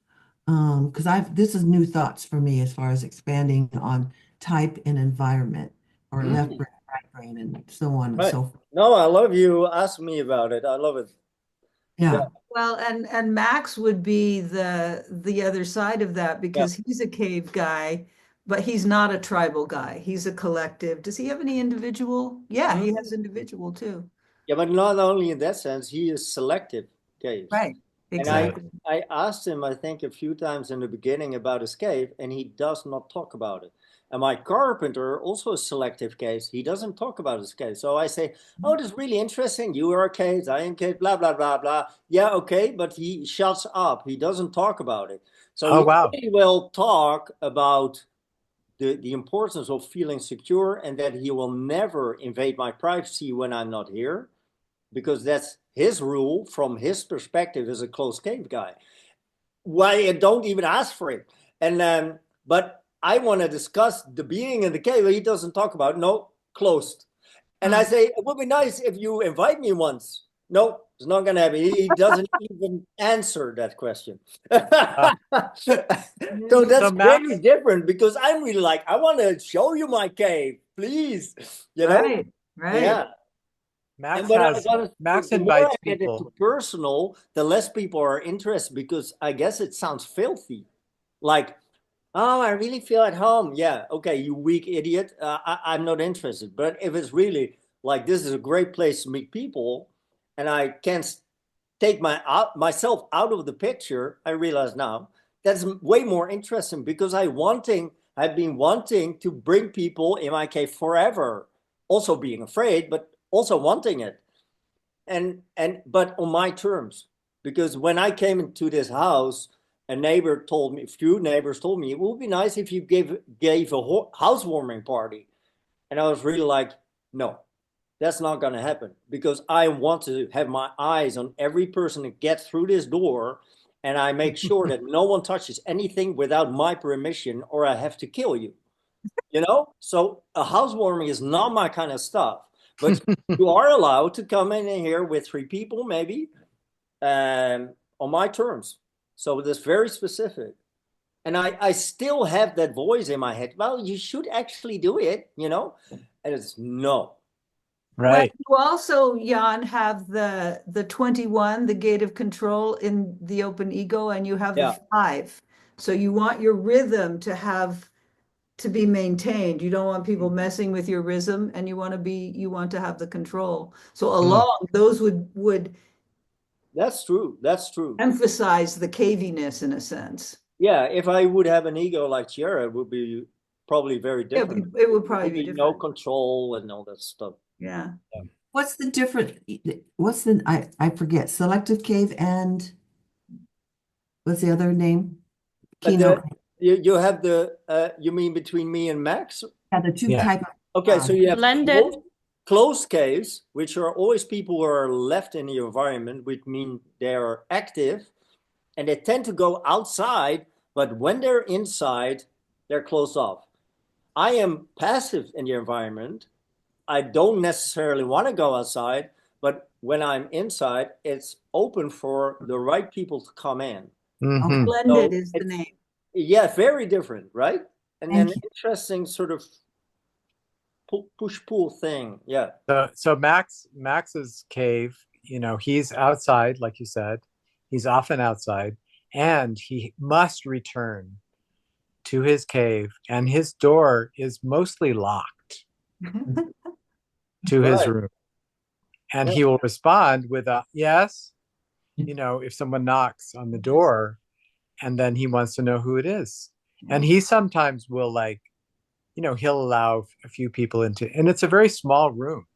[SPEAKER 5] Because this is new thoughts for me as far as expanding on type and environment or left
[SPEAKER 1] Mm,
[SPEAKER 5] brain, right brain, and so on and
[SPEAKER 1] right.
[SPEAKER 5] so forth.
[SPEAKER 1] No, I love you. Ask me about it. I love it. Yeah,
[SPEAKER 5] Yeah,
[SPEAKER 2] Well, and Max would be the other side of that
[SPEAKER 1] yeah.
[SPEAKER 2] because he's a cave guy, but he's not a tribal guy. He's a collective. Does he have any individual? Yeah, he has
[SPEAKER 1] Mm.
[SPEAKER 2] individual too.
[SPEAKER 1] Yeah, but not only in that sense, he is selective, Caves.
[SPEAKER 2] Right.
[SPEAKER 1] And
[SPEAKER 3] right.
[SPEAKER 2] Exactly.
[SPEAKER 1] I asked him, I think, a few times in the beginning about his cave, and he does not talk about it. And my carpenter, also a selective case, he doesn't talk about his case. So I say, oh, this is really interesting. You are a case, I am case, blah, blah, blah, blah. Yeah, okay, but he shuts up. He doesn't talk about it. So
[SPEAKER 3] Oh
[SPEAKER 1] he
[SPEAKER 3] wow.
[SPEAKER 1] only will talk about the importance of feeling secure and that he will never invade my privacy when I'm not here because that's his rule from his perspective as a closed cave guy. Why I don't even ask for it. And but I want to discuss the being in the cave. He doesn't talk about no closed. And I
[SPEAKER 2] Hmm.
[SPEAKER 1] say it would be nice if you invite me once. No, it's not gonna happen. He doesn't even answer that question.
[SPEAKER 3] Uh,
[SPEAKER 1] So that's
[SPEAKER 3] so
[SPEAKER 1] very
[SPEAKER 3] Max,
[SPEAKER 1] different because I'm really like, I want to show you my cave, please. You know?
[SPEAKER 2] Right. Right.
[SPEAKER 1] Yeah. And but
[SPEAKER 3] Max
[SPEAKER 1] the more I
[SPEAKER 3] invites
[SPEAKER 1] get
[SPEAKER 3] people.
[SPEAKER 1] into personal, the less people are interested because I guess it sounds filthy. Like, oh, I really feel at home. Yeah, okay, you weak idiot. I'm not interested. But if it's really like this is a great place to meet people, and I can't take myself out of the picture, I realize now that's way more interesting because I've been wanting to bring people in my cave forever. Also being afraid, but also wanting it and but on my terms because when I came into this house a few neighbors told me it would be nice if you gave a housewarming party and I was really like no, that's not going to happen because I want to have my eyes on every person that gets through this door and I make sure that no one touches anything without my permission or I have to kill you, so a housewarming is not my kind of stuff. But you are allowed to come in here with three people, maybe, on my terms. So that's very specific. And I still have that voice in my head. Well, you should actually do it. And it's no.
[SPEAKER 2] Well,
[SPEAKER 3] Right.
[SPEAKER 2] you also, Jan, have the 21, the gate of control in the open ego, and you have the
[SPEAKER 1] Yeah.
[SPEAKER 2] 5. So you want your rhythm to have to be maintained. You don't want people messing with your rhythm, and you want to have the control. So
[SPEAKER 3] Mm.
[SPEAKER 2] along those would
[SPEAKER 1] That's true. That's true.
[SPEAKER 2] emphasize the caviness in a sense.
[SPEAKER 1] Yeah, if I would have an ego like Tiara, it would be probably very different.
[SPEAKER 2] It would
[SPEAKER 1] There
[SPEAKER 2] probably
[SPEAKER 1] would
[SPEAKER 2] be
[SPEAKER 1] be no
[SPEAKER 2] different.
[SPEAKER 1] control and all that stuff.
[SPEAKER 2] Yeah.
[SPEAKER 5] What's the different, I forget, selective cave and what's the other name?
[SPEAKER 1] The
[SPEAKER 5] Keynote.
[SPEAKER 1] you have the you mean between me and Max?
[SPEAKER 5] Yeah, the two
[SPEAKER 3] Yeah.
[SPEAKER 5] type
[SPEAKER 1] Okay, so you have
[SPEAKER 4] Blended.
[SPEAKER 1] closed caves, which are always people who are left in the environment, which mean they are active and they tend to go outside, but when they're inside, they're closed off. I am passive in the environment. I don't necessarily want to go outside, but when I'm inside, it's open for the right people to come in.
[SPEAKER 3] Hmm.
[SPEAKER 2] Blended
[SPEAKER 1] So
[SPEAKER 2] is the
[SPEAKER 1] it's,
[SPEAKER 2] name.
[SPEAKER 1] yeah, very different, right? And
[SPEAKER 5] Thank
[SPEAKER 1] an
[SPEAKER 5] you.
[SPEAKER 1] interesting sort of push pull thing. Yeah.
[SPEAKER 3] So Max's cave, he's outside, like you said. He's often outside, and he must return to his cave, and his door is mostly locked to his
[SPEAKER 1] Right.
[SPEAKER 3] room. And
[SPEAKER 1] Yeah.
[SPEAKER 3] he will respond with a yes, if someone knocks on the door, and then he wants to know who it is. And he sometimes will he'll allow a few people into, and it's a very small room.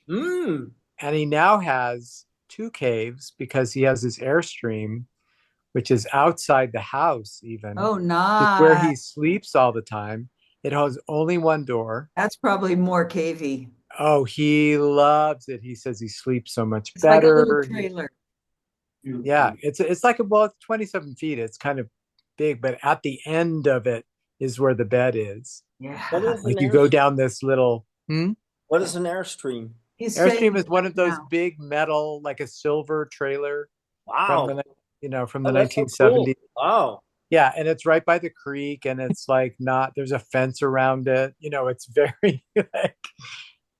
[SPEAKER 1] Mm.
[SPEAKER 3] And he now has two caves because he has his airstream, which is outside the house, even,
[SPEAKER 2] Oh,
[SPEAKER 3] which is where
[SPEAKER 2] nice.
[SPEAKER 3] he sleeps all the time. It has only one door.
[SPEAKER 2] That's probably more cavey.
[SPEAKER 3] Oh, he loves it. He says he sleeps so much
[SPEAKER 2] It's like a little
[SPEAKER 3] better.
[SPEAKER 2] trailer.
[SPEAKER 3] Yeah, it's like well, it's 27 feet. It's kind of big, but at the end of it is where the bed is.
[SPEAKER 1] What
[SPEAKER 2] Yeah.
[SPEAKER 1] is an
[SPEAKER 3] Like you go down this little
[SPEAKER 1] what is an airstream?
[SPEAKER 2] He's
[SPEAKER 3] Airstream
[SPEAKER 2] saying
[SPEAKER 3] is one of those
[SPEAKER 2] now.
[SPEAKER 3] big metal, like a silver trailer from
[SPEAKER 1] Wow.
[SPEAKER 3] from the
[SPEAKER 1] Oh, that's so cool.
[SPEAKER 3] 1970s.
[SPEAKER 1] Wow.
[SPEAKER 3] Yeah, and it's right by the creek, and it's like not there's a fence around it. It's very like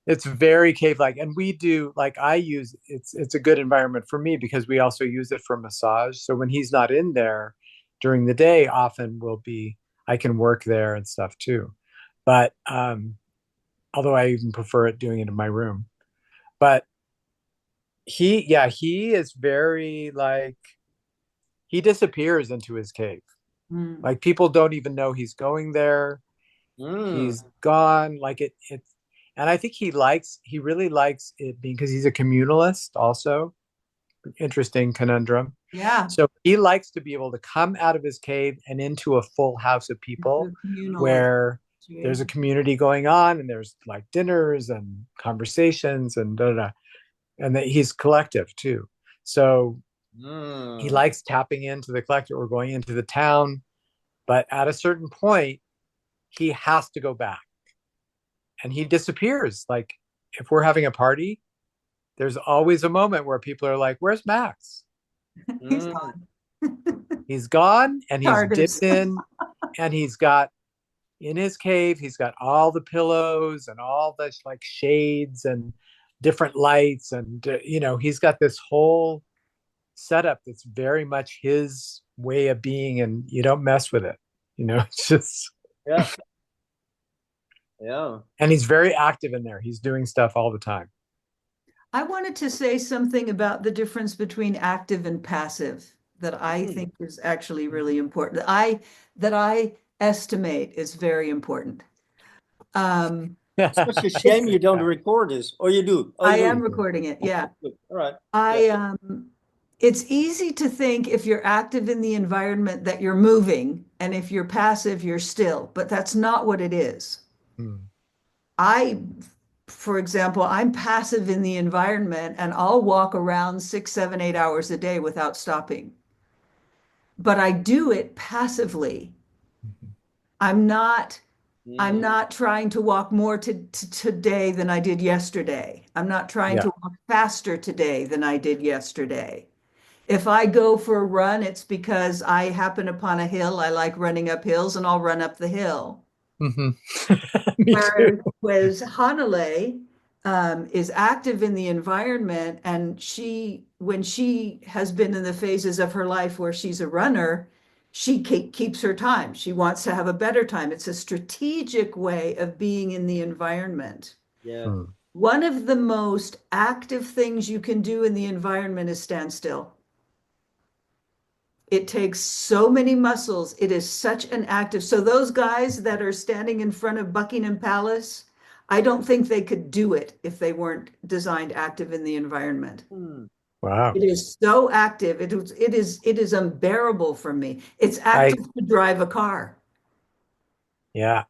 [SPEAKER 3] it's very cave-like. And we do like I use it's a good environment for me because we also use it for massage. So when he's not in there during the day, often will be I can work there and stuff too. But although I even prefer it doing it in my room. But he is very like he disappears into his cave.
[SPEAKER 2] Mm.
[SPEAKER 3] Like people don't even know he's going there.
[SPEAKER 1] Mm.
[SPEAKER 3] He's gone. Like it's and I think he really likes it because he's a communalist also. Interesting conundrum.
[SPEAKER 2] Yeah.
[SPEAKER 3] So he likes to be able to come out of his cave and into a full house of people
[SPEAKER 2] The communal
[SPEAKER 3] where there's a
[SPEAKER 2] situation.
[SPEAKER 3] community going on and there's like dinners and conversations and da, da, da. And that he's collective too. So he
[SPEAKER 1] Mm.
[SPEAKER 3] likes tapping into the collective or going into the town, but at a certain point, he has to go back and he disappears. Like if we're having a party, there's always a moment where people are like, "Where's Max?"
[SPEAKER 2] He's
[SPEAKER 1] Mm.
[SPEAKER 2] gone.
[SPEAKER 3] He's gone and he's
[SPEAKER 2] TARDIS.
[SPEAKER 3] dipped in and he's got in his cave, he's got all the pillows and all the like shades and different lights. And, he's got this whole setup that's very much his way of being and you don't mess with it. It's just,
[SPEAKER 1] Yeah. Yeah.
[SPEAKER 3] and he's very active in there. He's doing stuff all the time.
[SPEAKER 2] I wanted to say something about the difference between active and passive that I
[SPEAKER 1] Mm.
[SPEAKER 2] think is actually really important. That I estimate is very important.
[SPEAKER 1] Such a shame
[SPEAKER 2] It's
[SPEAKER 1] you don't record this. Or you do. Oh, you
[SPEAKER 2] I
[SPEAKER 1] do.
[SPEAKER 2] am recording it. Yeah.
[SPEAKER 1] Good. All right. Yeah.
[SPEAKER 2] I it's easy to think if you're active in the environment that you're moving, and if you're passive, you're still, but that's not what it is.
[SPEAKER 3] Hmm.
[SPEAKER 2] I, for example, I'm passive in the environment and I'll walk around 6, 7, 8 hours a day without stopping. But I do it passively. I'm not I'm
[SPEAKER 1] Mm.
[SPEAKER 2] not trying to walk more today than I did yesterday. I'm not trying
[SPEAKER 3] Yeah.
[SPEAKER 2] to walk faster today than I did yesterday. If I go for a run, it's because I happen upon a hill. I like running up hills and I'll run up the hill.
[SPEAKER 3] Hmm. Me too.
[SPEAKER 2] Whereas Hanale is active in the environment, and when she has been in the phases of her life where she's a runner, she keeps her time. She wants to have a better time. It's a strategic way of being in the environment.
[SPEAKER 1] Yeah.
[SPEAKER 3] Hmm.
[SPEAKER 2] One of the most active things you can do in the environment is stand still. It takes so many muscles. It is such an active. So those guys that are standing in front of Buckingham Palace, I don't think they could do it if they weren't designed active in the environment.
[SPEAKER 1] Hmm.
[SPEAKER 3] Wow.
[SPEAKER 2] It is so active. It is unbearable for me. It's
[SPEAKER 3] I
[SPEAKER 2] active to drive a car.
[SPEAKER 3] yeah.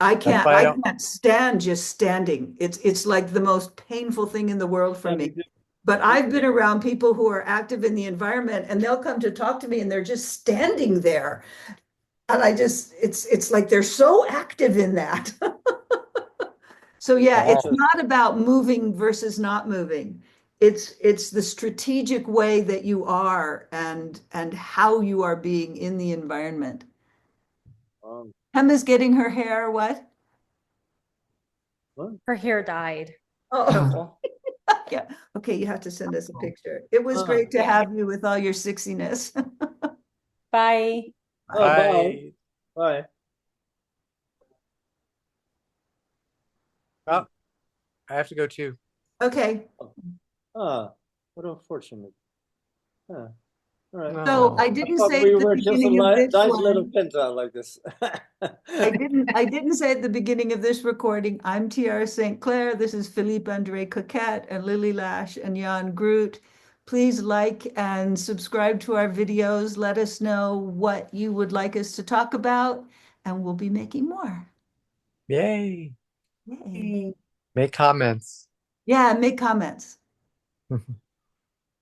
[SPEAKER 2] I
[SPEAKER 3] That's
[SPEAKER 2] can't
[SPEAKER 3] why I
[SPEAKER 2] I
[SPEAKER 3] don't.
[SPEAKER 2] can't stand just standing. It's like the most painful thing in the world for
[SPEAKER 1] Yeah,
[SPEAKER 2] me.
[SPEAKER 1] me too.
[SPEAKER 2] But
[SPEAKER 1] Me
[SPEAKER 2] I've
[SPEAKER 1] too.
[SPEAKER 2] been around people who are active in the environment and they'll come to talk to me and they're just standing there. And it's like they're so active in that. So yeah,
[SPEAKER 1] That's
[SPEAKER 2] it's
[SPEAKER 3] Wow.
[SPEAKER 1] just
[SPEAKER 2] not about moving versus not moving. It's the strategic way that you are and how you are being in the environment.
[SPEAKER 1] um,
[SPEAKER 2] Emma's getting her hair what?
[SPEAKER 1] what?
[SPEAKER 4] Her hair dyed
[SPEAKER 2] Oh,
[SPEAKER 5] Uh,
[SPEAKER 4] purple.
[SPEAKER 2] yeah. Okay, you have to send us a picture. It was
[SPEAKER 1] Ah,
[SPEAKER 2] great to
[SPEAKER 4] Yeah.
[SPEAKER 2] have you with all your sexiness.
[SPEAKER 4] Bye.
[SPEAKER 1] oh,
[SPEAKER 2] Bye.
[SPEAKER 1] bye.
[SPEAKER 3] I
[SPEAKER 1] Bye.
[SPEAKER 3] oh, I have to go too.
[SPEAKER 2] Okay.
[SPEAKER 1] Ah, what unfortunate. Huh. All right.
[SPEAKER 2] So I
[SPEAKER 3] No.
[SPEAKER 1] I
[SPEAKER 2] didn't
[SPEAKER 1] thought
[SPEAKER 2] say
[SPEAKER 1] we
[SPEAKER 2] at the
[SPEAKER 1] were just a
[SPEAKER 2] beginning of this
[SPEAKER 1] nice little
[SPEAKER 2] one.
[SPEAKER 1] pin like this.
[SPEAKER 2] I didn't say at the beginning of this recording, I'm Tiara St. Clair. This is Philippe Andre Coquette and Lily Lash and Jan Groot. Please like and subscribe to our videos. Let us know what you would like us to talk about, and we'll be making more.
[SPEAKER 3] Yay.
[SPEAKER 2] Yay.
[SPEAKER 3] Make comments.
[SPEAKER 2] Yeah, make comments.